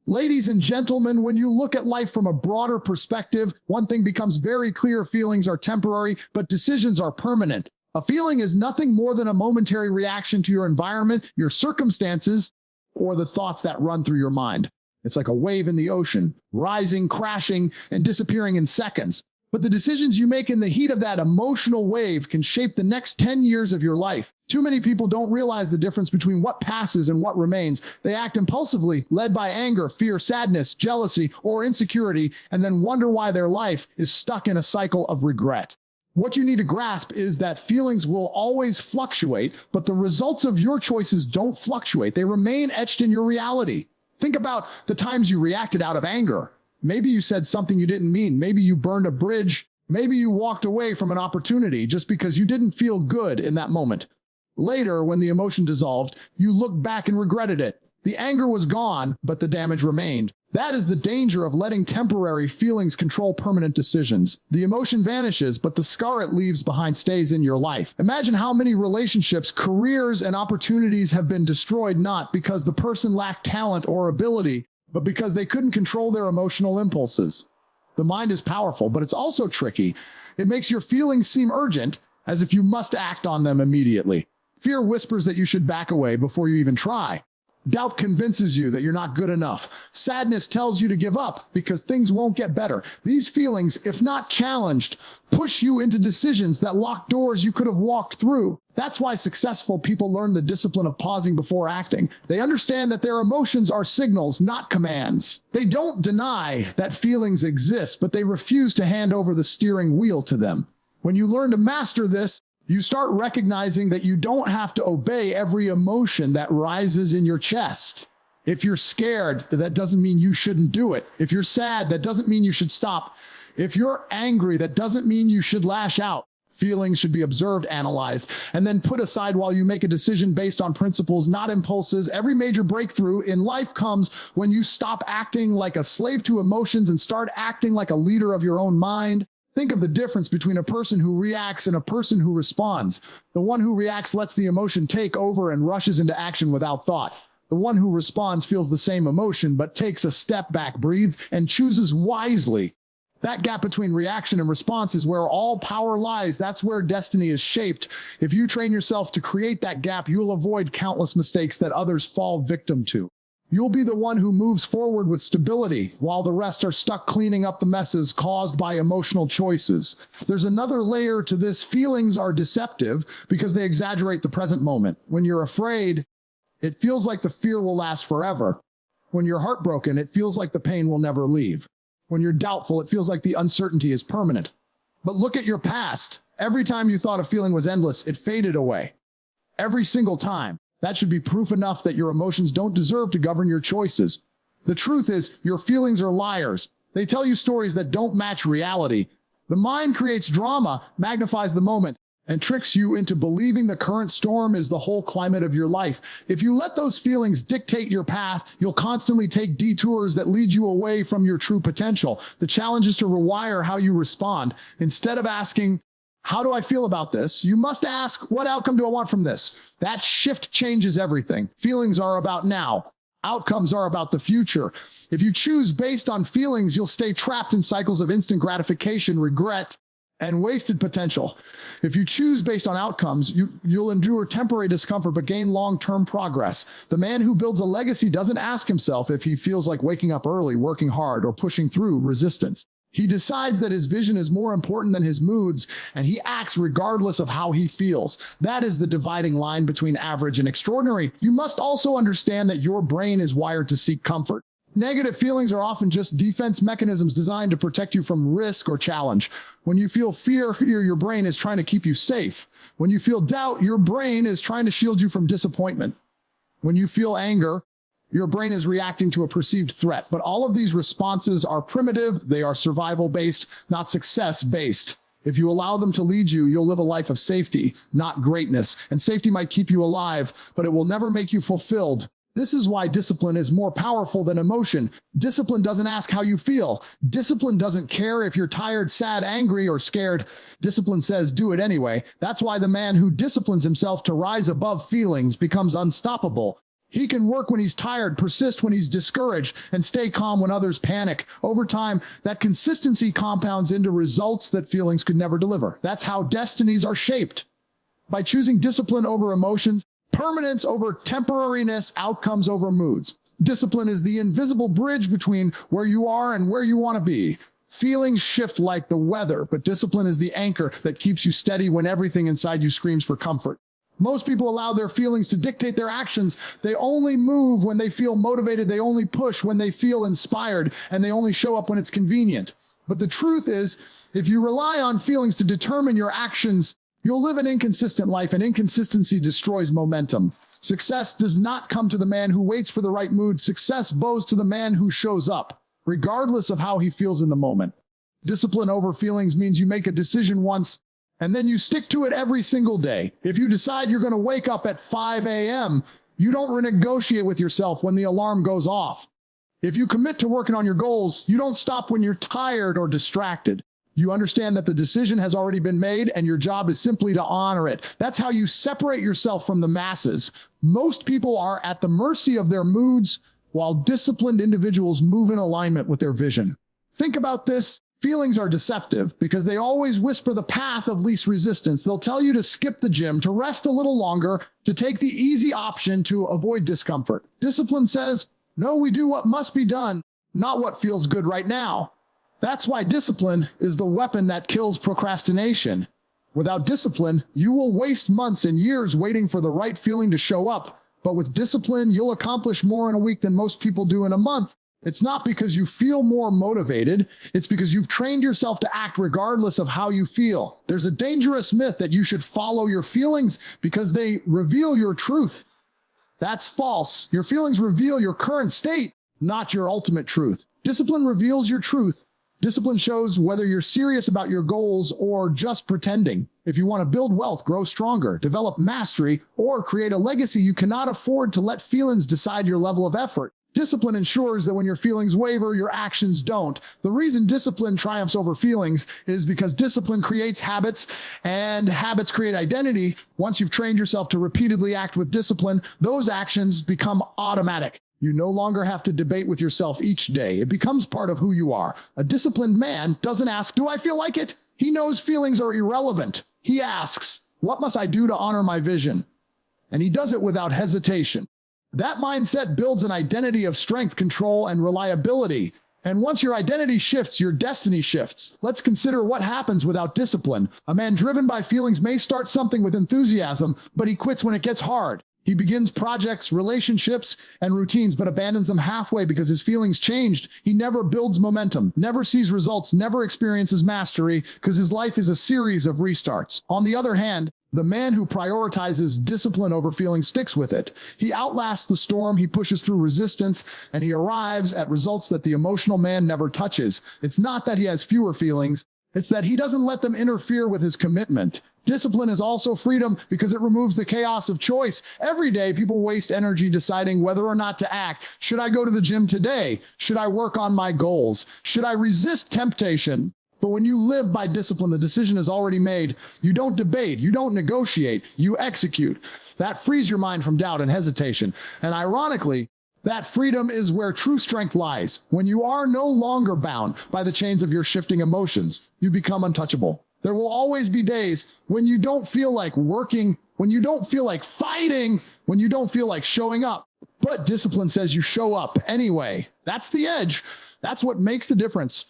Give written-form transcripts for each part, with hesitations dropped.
Ladies and gentlemen, when you look at life from a broader perspective, one thing becomes very clear: feelings are temporary, but decisions are permanent. A feeling is nothing more than a momentary reaction to your environment, your circumstances, or the thoughts that run through your mind. It's like a wave in the ocean, rising, crashing, and disappearing in seconds. But the decisions you make in the heat of that emotional wave can shape the next 10 years of your life. Too many people don't realize the difference between what passes and what remains. They act impulsively, led by anger, fear, sadness, jealousy, or insecurity, and then wonder why their life is stuck in a cycle of regret. What you need to grasp is that feelings will always fluctuate, but the results of your choices don't fluctuate. They remain etched in your reality. Think about the times you reacted out of anger. Maybe you said something you didn't mean. Maybe you burned a bridge. Maybe you walked away from an opportunity just because you didn't feel good in that moment. Later, when the emotion dissolved, you looked back and regretted it. The anger was gone, but the damage remained. That is the danger of letting temporary feelings control permanent decisions. The emotion vanishes, but the scar it leaves behind stays in your life. Imagine how many relationships, careers, and opportunities have been destroyed not because the person lacked talent or ability, but because they couldn't control their emotional impulses. The mind is powerful, but it's also tricky. It makes your feelings seem urgent, as if you must act on them immediately. Fear whispers that you should back away before you even try. Doubt convinces you that you're not good enough. Sadness tells you to give up because things won't get better. These feelings, if not challenged, push you into decisions that lock doors you could have walked through. That's why successful people learn the discipline of pausing before acting. They understand that their emotions are signals, not commands. They don't deny that feelings exist, but they refuse to hand over the steering wheel to them. When you learn to master this, you start recognizing that you don't have to obey every emotion that rises in your chest. If you're scared, that doesn't mean you shouldn't do it. If you're sad, that doesn't mean you should stop. If you're angry, that doesn't mean you should lash out. Feelings should be observed, analyzed, and then put aside while you make a decision based on principles, not impulses. Every major breakthrough in life comes when you stop acting like a slave to emotions and start acting like a leader of your own mind. Think of the difference between a person who reacts and a person who responds. The one who reacts lets the emotion take over and rushes into action without thought. The one who responds feels the same emotion, but takes a step back, breathes, and chooses wisely. That gap between reaction and response is where all power lies. That's where destiny is shaped. If you train yourself to create that gap, you'll avoid countless mistakes that others fall victim to. You'll be the one who moves forward with stability, while the rest are stuck cleaning up the messes caused by emotional choices. There's another layer to this. Feelings are deceptive because they exaggerate the present moment. When you're afraid, it feels like the fear will last forever. When you're heartbroken, it feels like the pain will never leave. When you're doubtful, it feels like the uncertainty is permanent. But look at your past. Every time you thought a feeling was endless, it faded away. Every single time. That should be proof enough that your emotions don't deserve to govern your choices. The truth is, your feelings are liars. They tell you stories that don't match reality. The mind creates drama, magnifies the moment, and tricks you into believing the current storm is the whole climate of your life. If you let those feelings dictate your path, you'll constantly take detours that lead you away from your true potential. The challenge is to rewire how you respond. Instead of asking, how do I feel about this? You must ask, what outcome do I want from this? That shift changes everything. Feelings are about now. Outcomes are about the future. If you choose based on feelings, you'll stay trapped in cycles of instant gratification, regret, and wasted potential. If you choose based on outcomes, you'll endure temporary discomfort but gain long-term progress. The man who builds a legacy doesn't ask himself if he feels like waking up early, working hard, or pushing through resistance. He decides that his vision is more important than his moods, and he acts regardless of how he feels. That is the dividing line between average and extraordinary. You must also understand that your brain is wired to seek comfort. Negative feelings are often just defense mechanisms designed to protect you from risk or challenge. When you feel fear, your brain is trying to keep you safe. When you feel doubt, your brain is trying to shield you from disappointment. When you feel anger, your brain is reacting to a perceived threat. But all of these responses are primitive. They are survival-based, not success-based. If you allow them to lead you, you'll live a life of safety, not greatness. And safety might keep you alive, but it will never make you fulfilled. This is why discipline is more powerful than emotion. Discipline doesn't ask how you feel. Discipline doesn't care if you're tired, sad, angry, or scared. Discipline says, do it anyway. That's why the man who disciplines himself to rise above feelings becomes unstoppable. He can work when he's tired, persist when he's discouraged, and stay calm when others panic. Over time, that consistency compounds into results that feelings could never deliver. That's how destinies are shaped. By choosing discipline over emotions, permanence over temporariness, outcomes over moods. Discipline is the invisible bridge between where you are and where you want to be. Feelings shift like the weather, but discipline is the anchor that keeps you steady when everything inside you screams for comfort. Most people allow their feelings to dictate their actions. They only move when they feel motivated. They only push when they feel inspired, and they only show up when it's convenient. But the truth is, if you rely on feelings to determine your actions, you'll live an inconsistent life, and inconsistency destroys momentum. Success does not come to the man who waits for the right mood. Success bows to the man who shows up, regardless of how he feels in the moment. Discipline over feelings means you make a decision once, and then you stick to it every single day. If you decide you're going to wake up at 5 a.m., you don't renegotiate with yourself when the alarm goes off. If you commit to working on your goals, you don't stop when you're tired or distracted. You understand that the decision has already been made, and your job is simply to honor it. That's how you separate yourself from the masses. Most people are at the mercy of their moods, while disciplined individuals move in alignment with their vision. Think about this. Feelings are deceptive because they always whisper the path of least resistance. They'll tell you to skip the gym, to rest a little longer, to take the easy option to avoid discomfort. Discipline says, no, we do what must be done, not what feels good right now. That's why discipline is the weapon that kills procrastination. Without discipline, you will waste months and years waiting for the right feeling to show up. But with discipline, you'll accomplish more in a week than most people do in a month. It's not because you feel more motivated. It's because you've trained yourself to act regardless of how you feel. There's a dangerous myth that you should follow your feelings because they reveal your truth. That's false. Your feelings reveal your current state, not your ultimate truth. Discipline reveals your truth. Discipline shows whether you're serious about your goals or just pretending. If you want to build wealth, grow stronger, develop mastery, or create a legacy, you cannot afford to let feelings decide your level of effort. Discipline ensures that when your feelings waver, your actions don't. The reason discipline triumphs over feelings is because discipline creates habits, and habits create identity. Once you've trained yourself to repeatedly act with discipline, those actions become automatic. You no longer have to debate with yourself each day. It becomes part of who you are. A disciplined man doesn't ask, do I feel like it? He knows feelings are irrelevant. He asks, what must I do to honor my vision? And he does it without hesitation. That mindset builds an identity of strength, control, and reliability. And once your identity shifts, your destiny shifts. Let's consider what happens without discipline. A man driven by feelings may start something with enthusiasm, but he quits when it gets hard. He begins projects, relationships, and routines, but abandons them halfway because his feelings changed. He never builds momentum, never sees results, never experiences mastery, because his life is a series of restarts. On the other hand, the man who prioritizes discipline over feeling sticks with it. He outlasts the storm, he pushes through resistance, and he arrives at results that the emotional man never touches. It's not that he has fewer feelings, it's that he doesn't let them interfere with his commitment. Discipline is also freedom because it removes the chaos of choice. Every day, people waste energy deciding whether or not to act. Should I go to the gym today? Should I work on my goals? Should I resist temptation? But when you live by discipline, the decision is already made. You don't debate. You don't negotiate. You execute. That frees your mind from doubt and hesitation. And ironically, that freedom is where true strength lies. When you are no longer bound by the chains of your shifting emotions, you become untouchable. There will always be days when you don't feel like working, when you don't feel like fighting, when you don't feel like showing up. But discipline says you show up anyway. That's the edge. That's what makes the difference.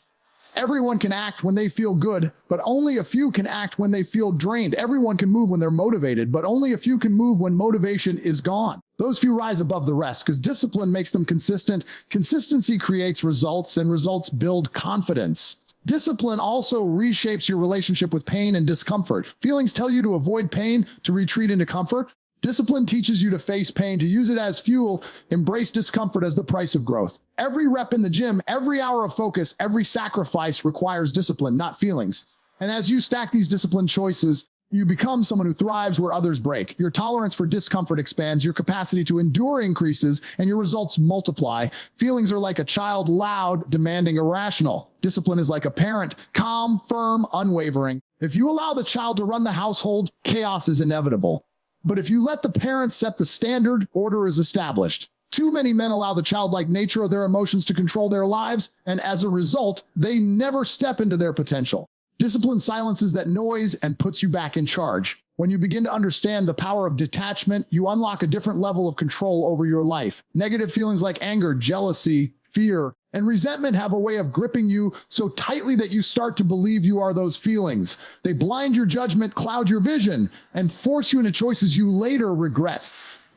Everyone can act when they feel good, but only a few can act when they feel drained. Everyone can move when they're motivated, but only a few can move when motivation is gone. Those few rise above the rest because discipline makes them consistent. Consistency creates results, and results build confidence. Discipline also reshapes your relationship with pain and discomfort. Feelings tell you to avoid pain, to retreat into comfort. Discipline teaches you to face pain, to use it as fuel, embrace discomfort as the price of growth. Every rep in the gym, every hour of focus, every sacrifice requires discipline, not feelings. And as you stack these disciplined choices, you become someone who thrives where others break. Your tolerance for discomfort expands, your capacity to endure increases, and your results multiply. Feelings are like a child, loud, demanding, irrational. Discipline is like a parent, calm, firm, unwavering. If you allow the child to run the household, chaos is inevitable. But if you let the parents set the standard, order is established. Too many men allow the childlike nature of their emotions to control their lives, and as a result, they never step into their potential. Discipline silences that noise and puts you back in charge. When you begin to understand the power of detachment, you unlock a different level of control over your life. Negative feelings like anger, jealousy, fear, and resentment have a way of gripping you so tightly that you start to believe you are those feelings. They blind your judgment, cloud your vision, and force you into choices you later regret.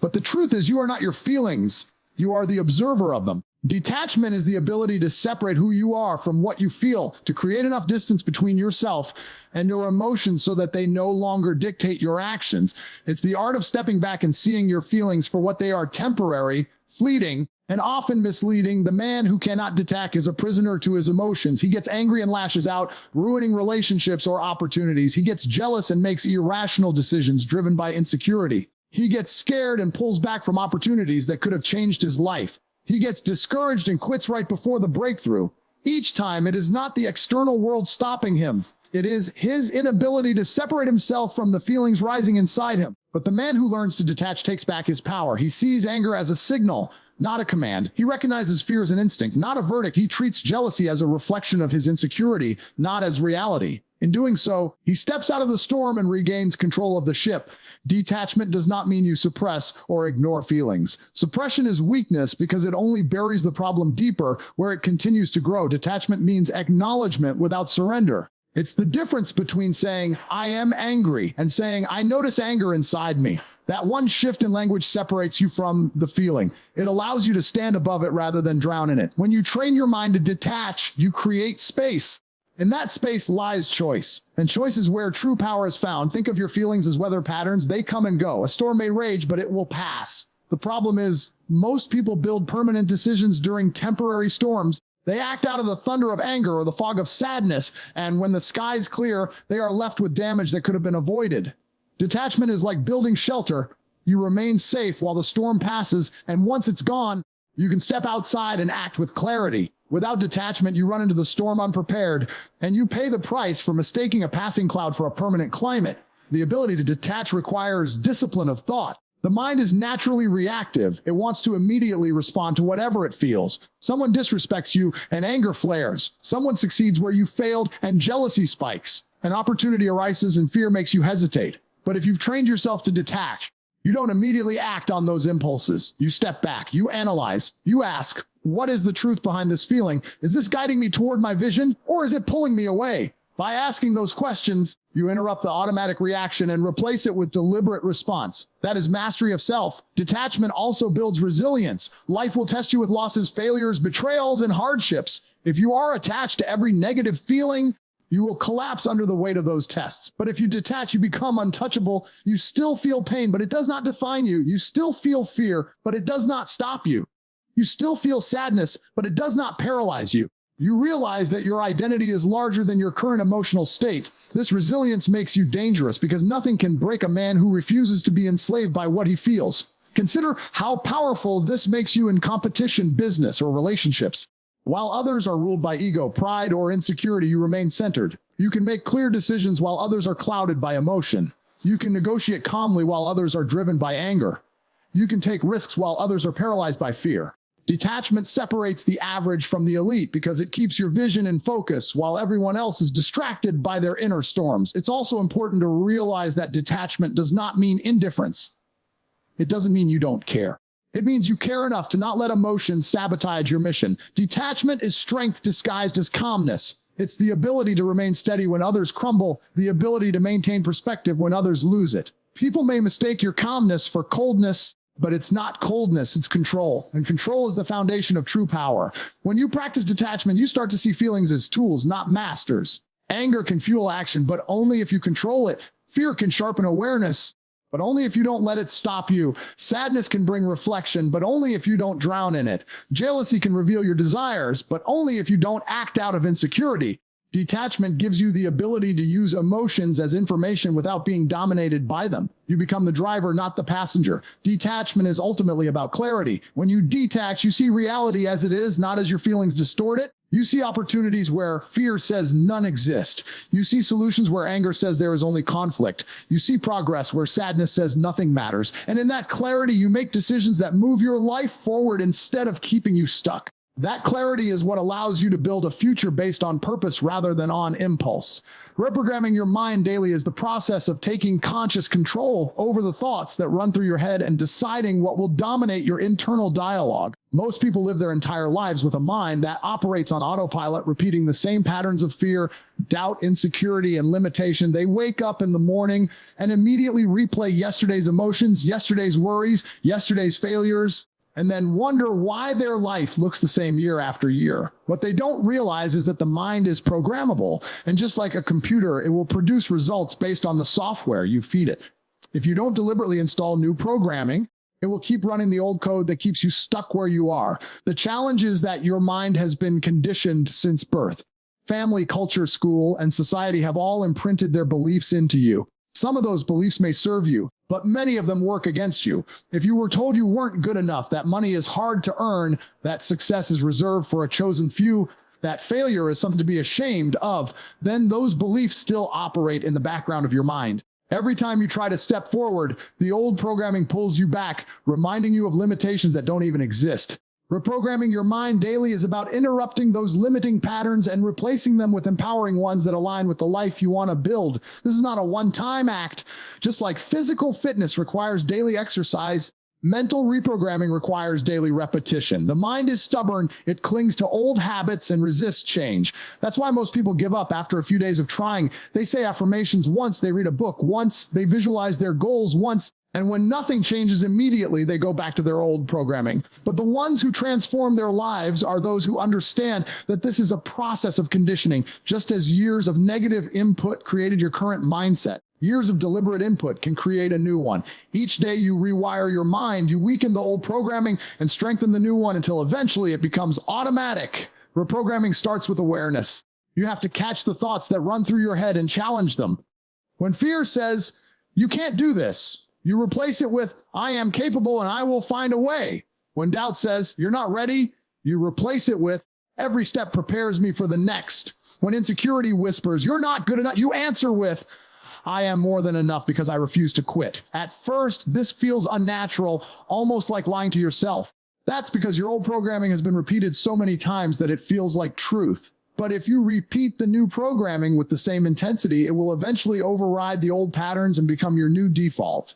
But the truth is, you are not your feelings. You are the observer of them. Detachment is the ability to separate who you are from what you feel, to create enough distance between yourself and your emotions so that they no longer dictate your actions. It's the art of stepping back and seeing your feelings for what they are: temporary, fleeting, and often misleading. The man who cannot detach is a prisoner to his emotions. He gets angry and lashes out, ruining relationships or opportunities. He gets jealous and makes irrational decisions driven by insecurity. He gets scared and pulls back from opportunities that could have changed his life. He gets discouraged and quits right before the breakthrough. Each time, it is not the external world stopping him. It is his inability to separate himself from the feelings rising inside him. But the man who learns to detach takes back his power. He sees anger as a signal, not a command. He recognizes fear as an instinct, not a verdict. He treats jealousy as a reflection of his insecurity, not as reality. In doing so, he steps out of the storm and regains control of the ship. Detachment does not mean you suppress or ignore feelings. Suppression is weakness because it only buries the problem deeper where it continues to grow. Detachment means acknowledgement without surrender. It's the difference between saying, "I am angry," and saying, "I notice anger inside me." That one shift in language separates you from the feeling. It allows you to stand above it rather than drown in it. When you train your mind to detach, you create space. In that space lies choice, and choice is where true power is found. Think of your feelings as weather patterns. They come and go. A storm may rage, but it will pass. The problem is, most people build permanent decisions during temporary storms. They act out of the thunder of anger or the fog of sadness, and when the skies clear, they are left with damage that could have been avoided. Detachment is like building shelter. You remain safe while the storm passes, and once it's gone, you can step outside and act with clarity. Without detachment, you run into the storm unprepared, and you pay the price for mistaking a passing cloud for a permanent climate. The ability to detach requires discipline of thought. The mind is naturally reactive. It wants to immediately respond to whatever it feels. Someone disrespects you and anger flares. Someone succeeds where you failed and jealousy spikes. An opportunity arises and fear makes you hesitate. But if you've trained yourself to detach, you don't immediately act on those impulses. You step back, you analyze, you ask, what is the truth behind this feeling? Is this guiding me toward my vision, or is it pulling me away? By asking those questions, you interrupt the automatic reaction and replace it with deliberate response. That is mastery of self. Detachment also builds resilience. Life will test you with losses, failures, betrayals, and hardships. If you are attached to every negative feeling, you will collapse under the weight of those tests. But if you detach, you become untouchable. You still feel pain, but it does not define you. You still feel fear, but it does not stop you. You still feel sadness, but it does not paralyze you. You realize that your identity is larger than your current emotional state. This resilience makes you dangerous because nothing can break a man who refuses to be enslaved by what he feels. Consider how powerful this makes you in competition, business, or relationships. While others are ruled by ego, pride, or insecurity, you remain centered. You can make clear decisions while others are clouded by emotion. You can negotiate calmly while others are driven by anger. You can take risks while others are paralyzed by fear. Detachment separates the average from the elite because it keeps your vision in focus while everyone else is distracted by their inner storms. It's also important to realize that detachment does not mean indifference. It doesn't mean you don't care. It means you care enough to not let emotions sabotage your mission. Detachment is strength disguised as calmness. It's the ability to remain steady when others crumble, the ability to maintain perspective when others lose it. People may mistake your calmness for coldness, but it's not coldness, it's control. And control is the foundation of true power. When you practice detachment, you start to see feelings as tools, not masters. Anger can fuel action, but only if you control it. Fear can sharpen awareness, but only if you don't let it stop you. Sadness can bring reflection, but only if you don't drown in it. Jealousy can reveal your desires, but only if you don't act out of insecurity. Detachment gives you the ability to use emotions as information without being dominated by them. You become the driver, not the passenger. Detachment is ultimately about clarity. When you detach, you see reality as it is, not as your feelings distort it. You see opportunities where fear says none exist. You see solutions where anger says there is only conflict. You see progress where sadness says nothing matters. And in that clarity, you make decisions that move your life forward instead of keeping you stuck. That clarity is what allows you to build a future based on purpose rather than on impulse. Reprogramming your mind daily is the process of taking conscious control over the thoughts that run through your head and deciding what will dominate your internal dialogue. Most people live their entire lives with a mind that operates on autopilot, repeating the same patterns of fear, doubt, insecurity, and limitation. They wake up in the morning and immediately replay yesterday's emotions, yesterday's worries, yesterday's failures, and then wonder why their life looks the same year after year. What they don't realize is that the mind is programmable, and just like a computer, it will produce results based on the software you feed it. If you don't deliberately install new programming, it will keep running the old code that keeps you stuck where you are. The challenge is that your mind has been conditioned since birth. Family, culture, school, and society have all imprinted their beliefs into you. Some of those beliefs may serve you, but many of them work against you. If you were told you weren't good enough, that money is hard to earn, that success is reserved for a chosen few, that failure is something to be ashamed of, then those beliefs still operate in the background of your mind. Every time you try to step forward, the old programming pulls you back, reminding you of limitations that don't even exist. Reprogramming your mind daily is about interrupting those limiting patterns and replacing them with empowering ones that align with the life you want to build. This is not a one-time act. Just like physical fitness requires daily exercise, mental reprogramming requires daily repetition. The mind is stubborn. It clings to old habits and resists change. That's why most people give up after a few days of trying. They say affirmations once, they read a book once, they visualize their goals once, and when nothing changes immediately, they go back to their old programming. But the ones who transform their lives are those who understand that this is a process of conditioning, just as years of negative input created your current mindset. Years of deliberate input can create a new one. Each day you rewire your mind, you weaken the old programming and strengthen the new one until eventually it becomes automatic. Reprogramming starts with awareness. You have to catch the thoughts that run through your head and challenge them. When fear says, "You can't do this," you replace it with, "I am capable and I will find a way." When doubt says, "You're not ready," you replace it with, "Every step prepares me for the next." When insecurity whispers, "You're not good enough," you answer with, "I am more than enough because I refuse to quit." At first, this feels unnatural, almost like lying to yourself. That's because your old programming has been repeated so many times that it feels like truth. But if you repeat the new programming with the same intensity, it will eventually override the old patterns and become your new default.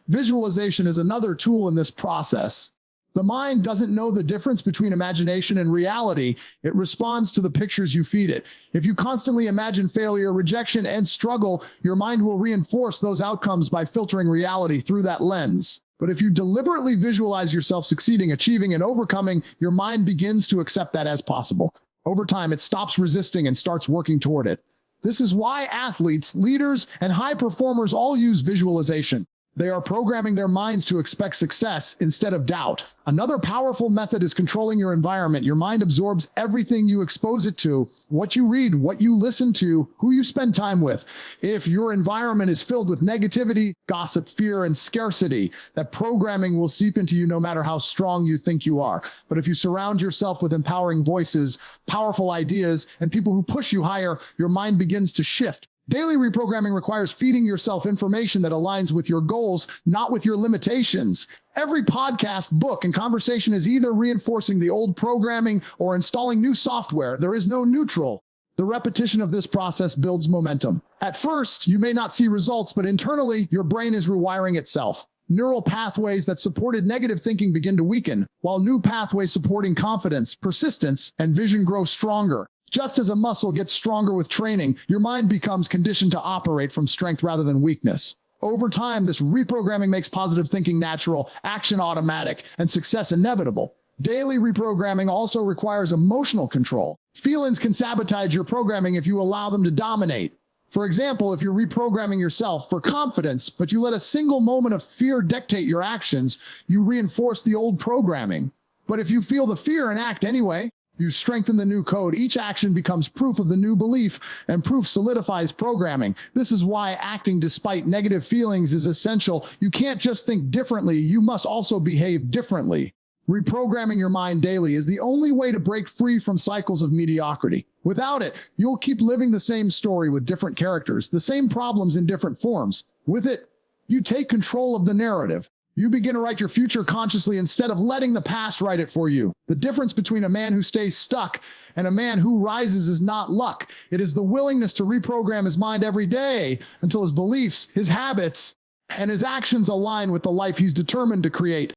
Visualization is another tool in this process. The mind doesn't know the difference between imagination and reality. It responds to the pictures you feed it. If you constantly imagine failure, rejection, and struggle, your mind will reinforce those outcomes by filtering reality through that lens. But if you deliberately visualize yourself succeeding, achieving, and overcoming, your mind begins to accept that as possible. Over time, it stops resisting and starts working toward it. This is why athletes, leaders, and high performers all use visualization. They are programming their minds to expect success instead of doubt. Another powerful method is controlling your environment. Your mind absorbs everything you expose it to, what you read, what you listen to, who you spend time with. If your environment is filled with negativity, gossip, fear, and scarcity, that programming will seep into you no matter how strong you think you are. But if you surround yourself with empowering voices, powerful ideas, and people who push you higher, your mind begins to shift. Daily reprogramming requires feeding yourself information that aligns with your goals, not with your limitations. Every podcast, book, and conversation is either reinforcing the old programming or installing new software. There is no neutral. The repetition of this process builds momentum. At first, you may not see results, but internally, your brain is rewiring itself. Neural pathways that supported negative thinking begin to weaken, while new pathways supporting confidence, persistence, and vision grow stronger. Just as a muscle gets stronger with training, your mind becomes conditioned to operate from strength rather than weakness. Over time, this reprogramming makes positive thinking natural, action automatic, and success inevitable. Daily reprogramming also requires emotional control. Feelings can sabotage your programming if you allow them to dominate. For example, if you're reprogramming yourself for confidence, but you let a single moment of fear dictate your actions, you reinforce the old programming. But if you feel the fear and act anyway, you strengthen the new code. Each action becomes proof of the new belief, and proof solidifies programming. This is why acting despite negative feelings is essential. You can't just think differently. You must also behave differently. Reprogramming your mind daily is the only way to break free from cycles of mediocrity. Without it, you'll keep living the same story with different characters, the same problems in different forms. With it, you take control of the narrative. You begin to write your future consciously instead of letting the past write it for you. The difference between a man who stays stuck and a man who rises is not luck. It is the willingness to reprogram his mind every day until his beliefs, his habits, and his actions align with the life he's determined to create.